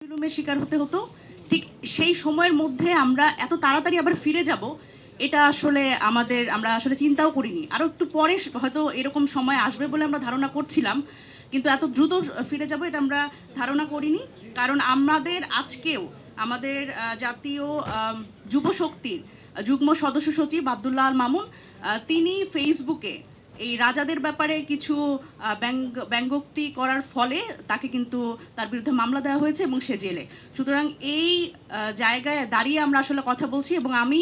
জুলুমের শিকার হতে হতো। ঠিক সেই সময়ের মধ্যে আমরা এত তাড়াতাড়ি আবার ফিরে যাব, এটা আসলে আমরা আসলে চিন্তাও করিনি। আরও একটু পরে হয়তো এরকম সময় আসবে বলে আমরা ধারণা করছিলাম, কিন্তু এত দ্রুত ফিরে যাব এটা আমরা ধারণা করিনি। কারণ আমাদের আজকেও আমাদের জাতীয় যুব শক্তির যুগ্ম সদস্য সচিব আব্দুল্লাহ আল মামুন তিনি ফেসবুকে এই রাজাদের ব্যাপারে কিছু ব্যঙ্গোক্তি করার ফলে তাকে কিন্তু তার বিরুদ্ধে মামলা দেওয়া হয়েছে এবং সে জেলে। সুতরাং এই জায়গায় দাঁড়িয়ে আমরা আসলে কথা বলছি এবং আমি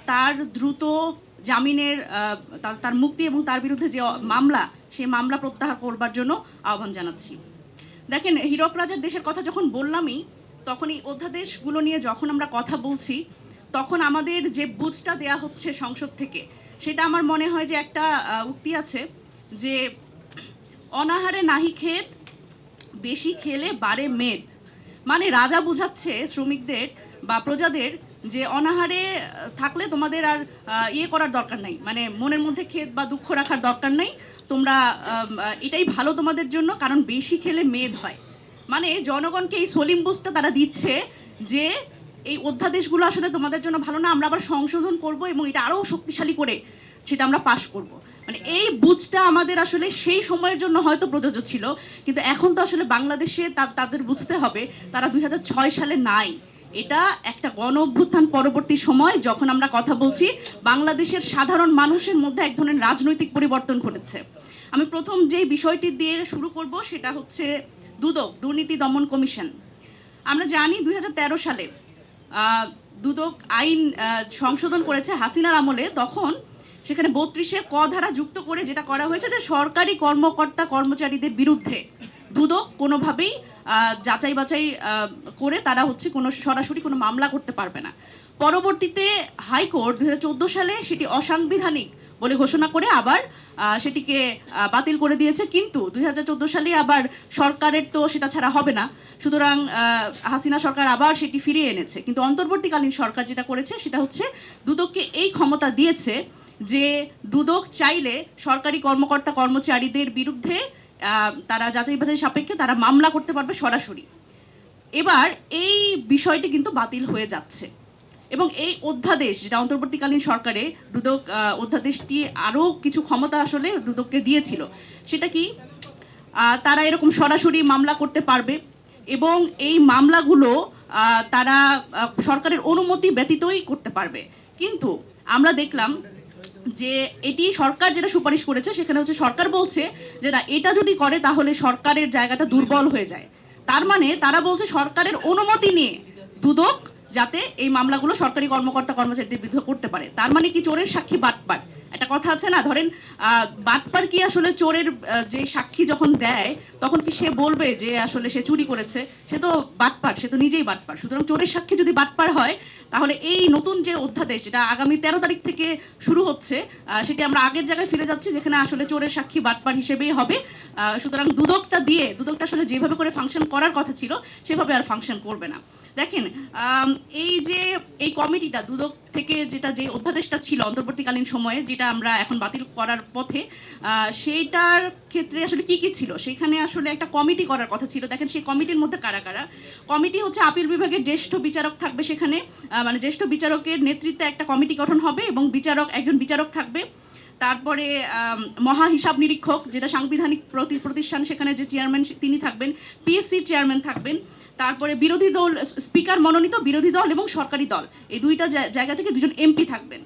তার দ্রুত জামিনের তার মুক্তি এবং তার বিরুদ্ধে যে মামলা সেই মামলা প্রত্যাহার করবার জন্য আহ্বান জানাচ্ছি। দেখেন, হীরক রাজার দেশের কথা যখন বললামই, তখন এই অধ্যাদেশগুলো নিয়ে যখন আমরা কথা বলছি তখন আমাদের যে বুঝটা দেয়া হচ্ছে সংসদ থেকে, সেটা আমার মনে হয় যে একটা উক্তি আছে যে অনাহারে নাহি খেত, বেশি খেলে বাড়ে মেদ। মানে রাজা বোঝাচ্ছে শ্রমিকদের বা প্রজাদের যে অনাহারে থাকলে তোমাদের আর ইয়ে করার দরকার নাই, মানে মনের মধ্যে খেদ বা দুঃখ রাখার দরকার নাই, তোমরা এটাই ভালো তোমাদের জন্য, কারণ বেশি খেলে মেদ হয়। মানে জনগণকে এই সলিম বুঝটা তারা দিচ্ছে যে এই অধ্যাদেশগুলো আসলে তোমাদের জন্য ভালো না, আমরা আবার সংশোধন করব এবং এটা আরও শক্তিশালী করে সেটা আমরা পাশ করব। মানে এই বুঝটা আমাদের আসলে সেই সময়ের জন্য হয়তো প্রযোজ্য ছিল, কিন্তু এখন তো আসলে বাংলাদেশে তাদের বুঝতে হবে তারা 2006 সালে নাই। এটা একটা গণ অভ্যুত্থান পরবর্তী সময় যখন আমরা কথা বলছি, বাংলাদেশের সাধারণ মানুষের মধ্যে এক ধরনের রাজনৈতিক পরিবর্তন ঘটেছে। আমি প্রথম যে বিষয়টি দিয়ে শুরু করব সেটা হচ্ছে দুদক, দুর্নীতি দমন কমিশন। আমরা জানি 2013 সালে দুদক আইন সংশোধন করেছে হাসিনার আমলে। তখন সেখানে 32-এ ক ধারা যুক্ত করে যেটা করা হয়েছে যে সরকারি কর্মকর্তা কর্মচারীদের বিরুদ্ধে দুদক কোনোভাবেই যাচাই বাছাই করে তারা কোনো সরাসরি কোনো মামলা করতে পারবে না। পরবর্তীতে হাইকোর্ট 2014 সালে সেটি অসাংবিধানিক বলে ঘোষণা করে আবার সেটিকে বাতিল করে দিয়েছে। কিন্তু 2014 সালে আবার সরকারের তো সেটা ছাড়া হবে না, সুতরাং হাসিনা সরকার আবার সেটি ফিরিয়ে এনেছে। কিন্তু অন্তর্বর্তীকালীন সরকার যেটা করেছে সেটা হচ্ছে দুদককে এই ক্ষমতা দিয়েছে যে দুদক চাইলে সরকারি কর্মকর্তা কর্মচারীদের বিরুদ্ধে তারা যাচাই বাছাই সাপেক্ষে তারা মামলা করতে পারবে সরাসরি। এবার এই বিষয়টি কিন্তু বাতিল হয়ে যাচ্ছে এবং এই অধ্যাদেশ যেটা অন্তর্বর্তীকালীন সরকারে দুদক অধ্যাদেশটি আরও কিছু ক্ষমতা আসলে দুদককে দিয়েছিল, সেটা কি তারা এরকম সরাসরি মামলা করতে পারবে এবং এই মামলাগুলো তারা সরকারের অনুমতি ব্যতীতই করতে পারবে। কিন্তু আমরা দেখলাম যে এটি সরকার যেটা সুপারিশ করেছে সেখানে হচ্ছে সরকার বলছে যে না, এটা যদি করে তাহলে সরকারের জায়গাটা দুর্বল হয়ে যায়। তার মানে তারা বলছে সরকারের অনুমতি নিয়ে দুদক যাতে এই মামলাগুলো সরকারি কর্মকর্তা কর্মচারীদের বিরুদ্ধে করতে পারে। তার মানে কি চোরের সাক্ষী বাটপার, একটা কথা আছে না, ধরেন বাটপার কি আসলে চোরের যে সাক্ষী যখন দেয় তখন কি সে বলবে যে আসলে সে চুরি করেছে? সে তো বাটপার, সে তো নিজেই বাটপার। সুতরাং চোরের সাক্ষী যদি বাটপার হয় তাহলে এই নতুন যে অধ্যাদেশ যেটা আগামী 13 তারিখ থেকে শুরু হচ্ছে সেটি আমরা আগের জায়গায় ফিরে যাচ্ছি যেখানে আসলে চোরের সাক্ষী বাটপার হিসেবেই হবে। সুতরাং দুদকটা আসলে যেভাবে করে ফাংশন করার কথা ছিল সেভাবে আর ফাংশন করবে না। দেখেন, এই যে এই কমিটিটা দুদক থেকে যে অধ্যাদেশটা ছিল অন্তর্বর্তীকালীন সময়ে, যেটা আমরা এখন বাতিল করার পথে, সেইটার ক্ষেত্রে আসলে কি কি ছিল, সেখানে আসলে একটা কমিটি করার কথা ছিল। দেখেন সেই কমিটির মধ্যে কারা কারা। কমিটি হচ্ছে আপিল বিভাগের জ্যেষ্ঠ বিচারক থাকবে সেখানে, মানে জ্যেষ্ঠ বিচারকের নেতৃত্বে একটা কমিটি গঠন হবে এবং একজন বিচারক থাকবে। তারপরে মহা হিসাব নিরীক্ষক, যেটা সাংবিধানিক প্রতিষ্ঠান, সেখানে যে চেয়ারম্যান তিনি থাকবেন, পিএসসির চেয়ারম্যান থাকবেন। তারপরে বিরোধী দল, স্পিকার মনোনীত বিরোধী দল এবং সরকারি দল, এই দুইটা জায়গা থেকে 2জন এমপি থাকবেন।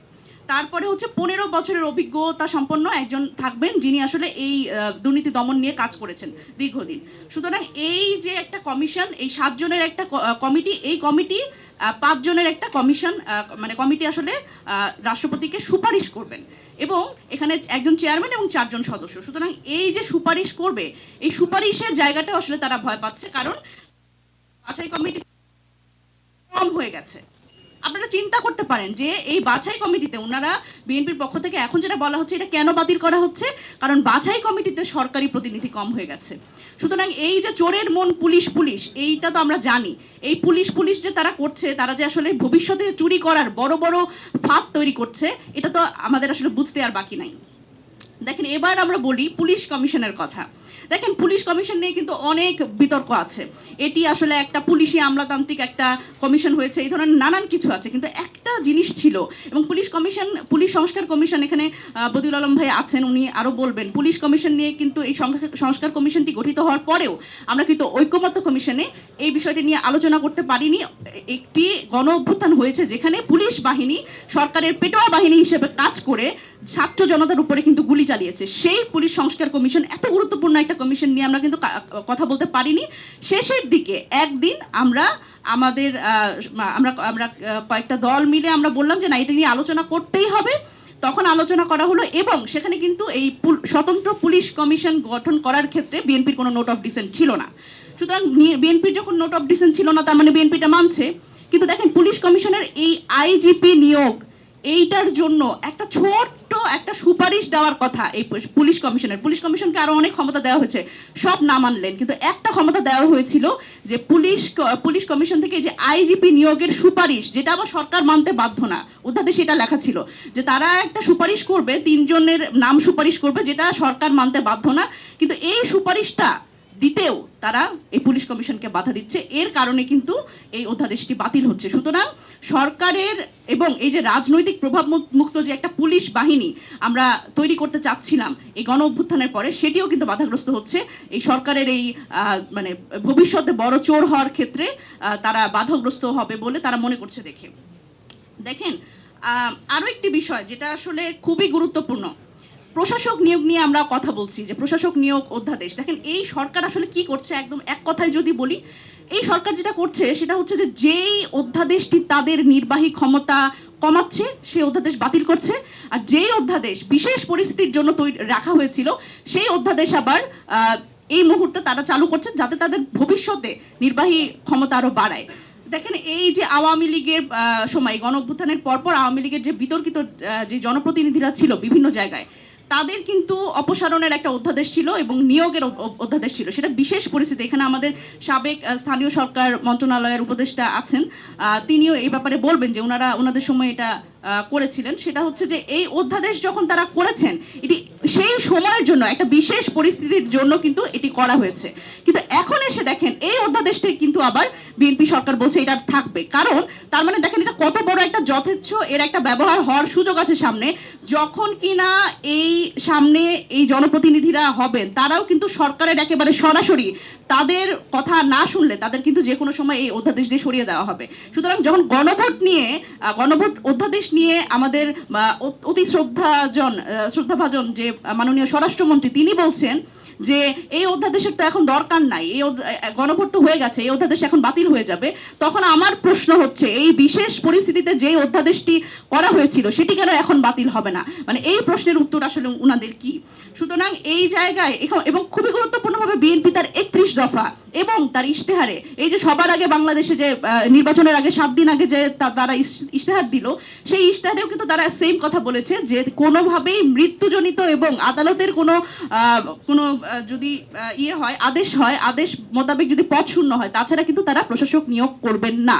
তারপরে হচ্ছে 15 বছরের অভিজ্ঞতা সম্পন্ন একজন থাকবেন যিনি আসলে এই দুর্নীতি দমন নিয়ে কাজ করেছেন দীর্ঘদিন। সুতরাং এই যে একটা কমিশন, এই 7 জনের একটা কমিটি, এই কমিটি 5 জনের একটা কমিশন, মানে কমিটি আসলে রাষ্ট্রপতিকে সুপারিশ করবেন এবং এখানে একজন চেয়ারম্যান এবং 4 জন সদস্য। সুতরাং এই যে সুপারিশ করবে, এই সুপারিশের জায়গাটা আসলে তারা ভয় পাচ্ছে, কারণ বাছাই কমিটি কম হয়ে গেছে। আপনারা চিন্তা করতে পারেন যে এই বাছাই কমিটিতে ওনারা বিএনপির পক্ষ থেকে এখন যেটা বলা হচ্ছে এটা কেন বাতিল করা হচ্ছে, কারণ বাছাই কমিটিতে সরকারি প্রতিনিধি কম হয়ে গেছে। সুতরাং এই যে চোরের মন পুলিশ এইটা তো আমরা জানি, এই পুলিশ যে তারা করছে, তারা যে আসলে ভবিষ্যতে চুরি করার বড় বড় ফাঁদ তৈরি করছে, এটা তো আমাদের আসলে বুঝতে আর বাকি নাই। দেখেন, এবার আমরা বলি পুলিশ কমিশনের কথা। দেখেন পুলিশ কমিশন নিয়ে কিন্তু অনেক বিতর্ক আছে, এটি আসলে একটা পুলিশি আমলাতান্ত্রিক একটা কমিশন হয়েছে, এই ধরনের নানান কিছু আছে। কিন্তু একটা জিনিস ছিল, এবং পুলিশ সংস্কার কমিশন, এখানে বদিউল আলম ভাই আছেন, উনি আরো বলবেন, পুলিশ কমিশন নিয়ে কিন্তু এই সংস্কার কমিশনটি গঠিত হওয়ার পরেও আমরা কিন্তু ঐকমত্য কমিশনে এই বিষয়টি নিয়ে আলোচনা করতে পারিনি। একটি গণ অভ্যুত্থান হয়েছে যেখানে পুলিশ বাহিনী সরকারের পেটোয়া বাহিনী হিসেবে কাজ করে ছাত্র জনতার উপরে কিন্তু গুলি চালিয়েছে। সেই পুলিশ সংস্কার কমিশন, এত গুরুত্বপূর্ণ একটা কমিশন নিয়ে আমরা কিন্তু কথা বলতে পারিনি। শেষের দিকে একদিন আমরা কয়েকটা দল মিলে আমরা বললাম যে না, এটা নিয়ে আলোচনা করতেই হবে। তখন আলোচনা করা হলো, এবং সেখানে কিন্তু এই স্বতন্ত্র পুলিশ কমিশন গঠন করার ক্ষেত্রে বিএনপির কোনো নোট অফ ডিসেন্ট ছিল না। সুতরাং বিএনপির যখন নোট অফ ডিসেন্ট ছিল না, তার মানে বিএনপিটা মানছে। কিন্তু দেখেন পুলিশ কমিশনের এই আইজিপি নিয়োগ, এইটার জন্য একটা ছোট্ট একটা সুপারিশ দেওয়ার কথা এই পুলিশ কমিশনকে আরো অনেক ক্ষমতা দেওয়া হয়েছে, সব না মানলেন। কিন্তু একটা ক্ষমতা দেওয়া হয়েছিল যে পুলিশ কমিশন থেকে যে আইজিপি নিয়োগের সুপারিশ, যেটা আবার সরকার মানতে বাধ্য না, অধ্যাদেশে এটা লেখা ছিল যে তারা একটা সুপারিশ করবে, 3 জনের নাম সুপারিশ করবে, যেটা সরকার মানতে বাধ্য না। কিন্তু এই সুপারিশটা দিতেও তারা এই পুলিশ কমিশনকে বাধা দিচ্ছে, এর কারণে কিন্তু এই অধ্যাদেশটি বাতিল হচ্ছে। সুতরাং সরকারের এবং এই যে রাজনৈতিক প্রভাব মুক্ত যে একটা পুলিশ বাহিনী আমরা তৈরি করতে চাচ্ছিলাম এই গণ অভ্যুত্থানের পরে, সেটিও কিন্তু বাধাগ্রস্ত হচ্ছে। এই সরকারের এই মানে ভবিষ্যতে বড় চোর হওয়ার ক্ষেত্রে তারা বাধাগ্রস্ত হবে বলে তারা মনে করছে। দেখেন আরো একটি বিষয় যেটা আসলে খুবই গুরুত্বপূর্ণ, প্রশাসক নিয়োগ নিয়ে আমরা কথা বলছি, যে প্রশাসক নিয়োগ অধ্যাদেশ। দেখেন এই সরকার আসলে কি করছে, একদম এক কথায় যদি বলি, এই সরকার যেটা করছে সেটা হচ্ছে যে যেই অধ্যাদেশটি তাদের নির্বাহী ক্ষমতা কমাচ্ছে সেই অধ্যাদেশ বাতিল করছে, আর যেই অধ্যাদেশ বিশেষ পরিস্থিতির জন্য রাখা হয়েছিল সেই অধ্যাদেশ আবার এই মুহূর্তে তারা চালু করছে, যাতে তাদের ভবিষ্যতে নির্বাহী ক্ষমতা আরো বাড়ায়। দেখেন এই যে আওয়ামী লীগের সময়, গণ অভ্যুত্থানের পরপর আওয়ামী লীগের যে বিতর্কিত যে জনপ্রতিনিধিরা ছিল বিভিন্ন জায়গায়, তাদের কিন্তু অপসারণের একটা অধ্যাদেশ ছিল এবং নিয়োগের অধ্যাদেশ ছিল, সেটা বিশেষ পরিস্থিতি। এখানে আমাদের সাবেক স্থানীয় সরকার মন্ত্রণালয়ের উপদেষ্টা আছেন, তিনিও এই ব্যাপারে বলবেন যে ওনাদের সময় এটা করেছিলেন। সেটা হচ্ছে যে এই অধ্যাদেশ যখন তারা করেছেন, এটি সেই সময়ের জন্য একটা বিশেষ পরিস্থিতির জন্য কিন্তু এটি করা হয়েছে। কিন্তু এখন এসে দেখেন এই অধ্যাদেশটাই কিন্তু আবার বিএনপি সরকার বলছে এটা থাকবে। কারণ তার মানে দেখেন এটা কত বড় একটা যথেচ্ছ, এর একটা ব্যবহার হওয়ার সুযোগ আছে সামনে, যখন কিনা এই সামনে এই জনপ্রতিনিধিরা হবেন, তারাও কিন্তু সরকারের একেবারে সরাসরি তাদের কথা না শুনলে তাদের কিন্তু যে কোনো সময় এই অধ্যাদেশ দিয়ে সরিয়ে দেওয়া হবে। সুতরাং যখন গণভোট অধ্যাদেশ নিয়ে আমাদের অতি শ্রদ্ধাভাজন যে মাননীয় স্বরাষ্ট্রমন্ত্রী, তিনি বলছেন যে এই অধ্যাদেশের তো এখন দরকার নাই, এই গণভোট তো হয়ে গেছে, এই অধ্যাদেশ এখন বাতিল হয়ে যাবে। তখন আমার প্রশ্ন হচ্ছে, এই বিশেষ পরিস্থিতিতে যে অধ্যাদেশটি করা হয়েছিল সেটি কেন এখন বাতিল হবে না? মানে এই প্রশ্নের উত্তর আসলে উনাদের কি? সুতরাং এই জায়গায় এবং খুবই গুরুত্বপূর্ণভাবে বিএনপি তার 31 দফা এবং তার ইশতেহারে, এই যে সবার আগে বাংলাদেশে যে নির্বাচনের আগে 7 দিন আগে যে তারা ইশতেহার দিল, সেই ইশতেহারেও কিন্তু তারা সেম কথা বলেছে যে কোনোভাবেই মৃত্যুজনিত এবং আদালতের কোনো যদি আদেশ মোতাবেক যদি পদ শূন্য হয়, তাছাড়া কিন্তু তারা প্রশাসক নিয়োগ করবেন না।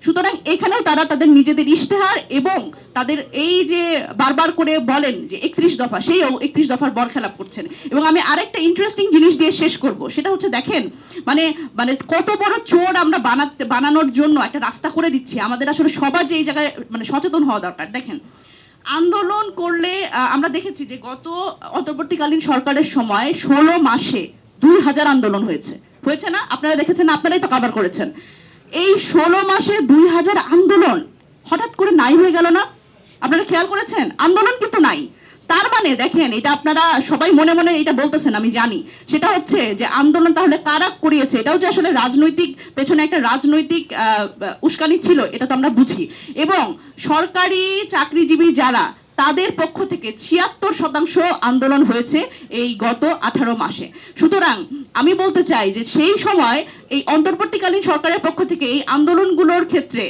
সুতরাং এখানেও তারা তাদের নিজেদের ইশতেহার এবং তাদের এই যে বারবার করে বলেন যে 31 দফা, সেই 31 দফার বরখেলাপ করছেন। এবং আমি আরেকটা ইন্টারেস্টিং জিনিস দিয়ে শেষ করব, সেটা হচ্ছে দেখেন মানে কত বড় চোর আমরা বানানোর জন্য একটা রাস্তা করে দিচ্ছি। আমাদের আসলে সবার যে এই জায়গায় মানে সচেতন হওয়া দরকার। দেখেন আন্দোলন করলে আমরা দেখেছি যে গত অন্তর্বর্তীকালীন সরকারের সময় 16 মাসে 2000 আন্দোলন হয়েছে না? আপনারা দেখেছেন, আপনারাই তো কভার করেছেন। এই 16 মাসে 2000 আন্দোলন হঠাৎ করে নাই হয়ে গেল না? আপনারা খেয়াল করেছেন? আন্দোলন কিন্তু নাই। তার মানে দেখেন, এটা আপনারা সবাই মনে মনে এটা বলতেছেন, আমি জানি, সেটা হচ্ছে যে আন্দোলন তাহলে কারা করিয়েছে, এটাও যে আসলে রাজনৈতিক পেছনে একটা রাজনৈতিক উস্কানি ছিল, এটা তো আমরা বুঝি। এবং সরকারি চাকরিজীবী যারা, তাদের পক্ষ থেকে 76% আন্দোলন হয়েছে এই গত 18 মাসে। সুতরাং আমি বলতে চাই যে সেই সময় এই অন্তর্বর্তীকালীন সরকারের পক্ষ থেকে এই আন্দোলনগুলোর ক্ষেত্রে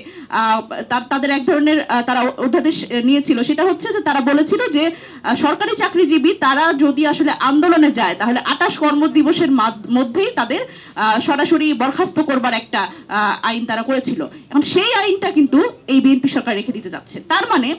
তাদের এক ধরনের তারা অধ্যাদেশ নিয়েছিল, সেটা হচ্ছে যে তারা বলেছিল যে সরকারি চাকরিজীবী তারা যদি আসলে আন্দোলনে যায়, তাহলে 28 কর্মদিবসের মধ্যেই তাদের সরাসরি বরখাস্ত করবার একটা আইন তারা করেছিল। এখন সেই আইনটা কিন্তু এই বিএনপি সরকার রেখে দিতে যাচ্ছে। তার মানে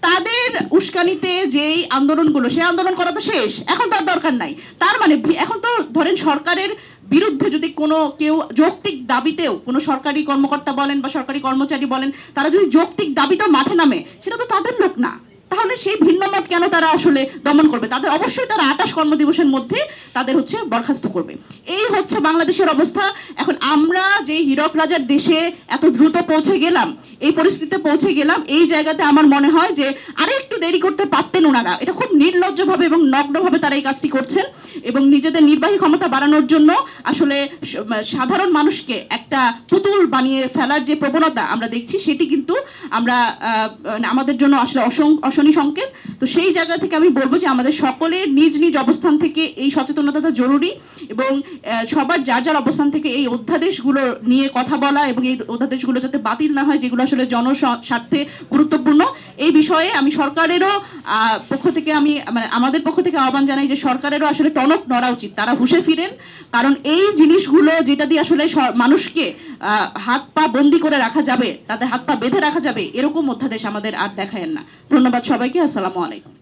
তাদের উস্কানিতে যেই আন্দোলনগুলো, সেই আন্দোলন করা তো শেষ, এখন তার দরকার নাই। তার মানে এখন তো ধরেন সরকারের বিরুদ্ধে যদি কোনো কেউ যৌক্তিক দাবিতেও কোনো সরকারি কর্মকর্তা বলেন বা সরকারি কর্মচারী বলেন, তারা যদি যৌক্তিক দাবিতেও মাঠে নামে, সেটা তো তাদের লোক না। তাহলে সেই ভিন্ন মত কেন তারা আসলে দমন করবে? তাদের অবশ্যই তারা 28 কর্মদিবসের মধ্যে তাদের হচ্ছে বরখাস্ত করবে। এই হচ্ছে বাংলাদেশের অবস্থা। এখন আমরা যে হীরক রাজার দেশে এত দ্রুত পৌঁছে গেলাম, এই পরিস্থিতিতে পৌঁছে গেলাম, এই জায়গাতে আমার মনে হয় যে আরো একটু দেরি করতে পারতেন ওনারা। এটা খুব নির্লজ্জভাবে এবং নগ্নভাবে তারা এই কাজটি করছেন এবং নিজেদের নির্বাহী ক্ষমতা বাড়ানোর জন্য আসলে সাধারণ মানুষকে একটা পুতুল বানিয়ে ফেলার যে প্রবণতা আমরা দেখছি, সেটি কিন্তু আমরা আমাদের জন্য আসলে অশনি সংকেত। তো সেই জায়গা থেকে আমি বলবো যে আমাদের সকলের নিজ নিজ অবস্থান থেকে এই সচেতনতাটা জরুরি এবং সবার যার যার অবস্থান থেকে এই অধ্যাদেশগুলো নিয়ে কথা বলা এবং এই অধ্যাদেশগুলো যাতে বাতিল না হয়, যেগুলো আসলে জনস্বার্থে গুরুত্বপূর্ণ, এই বিষয়ে আমি সরকারেরও পক্ষ থেকে আমি মানে আমাদের পক্ষ থেকে আহ্বান জানাই যে সরকারেরও আসলে টনক নড়া উচিত, তারা হুঁশে ফিরেন। কারণ এই জিনিসগুলো যেটা দিয়ে আসলে মানুষকে হাত পা বন্দি করে রাখা যাবে, তাদের হাত পা বেঁধে রাখা যাবে, এরকম অধ্যাদেশ আমাদের আর দেখায়েন না। ধন্যবাদ সবাইকে। আসসালামু আলাইকুম।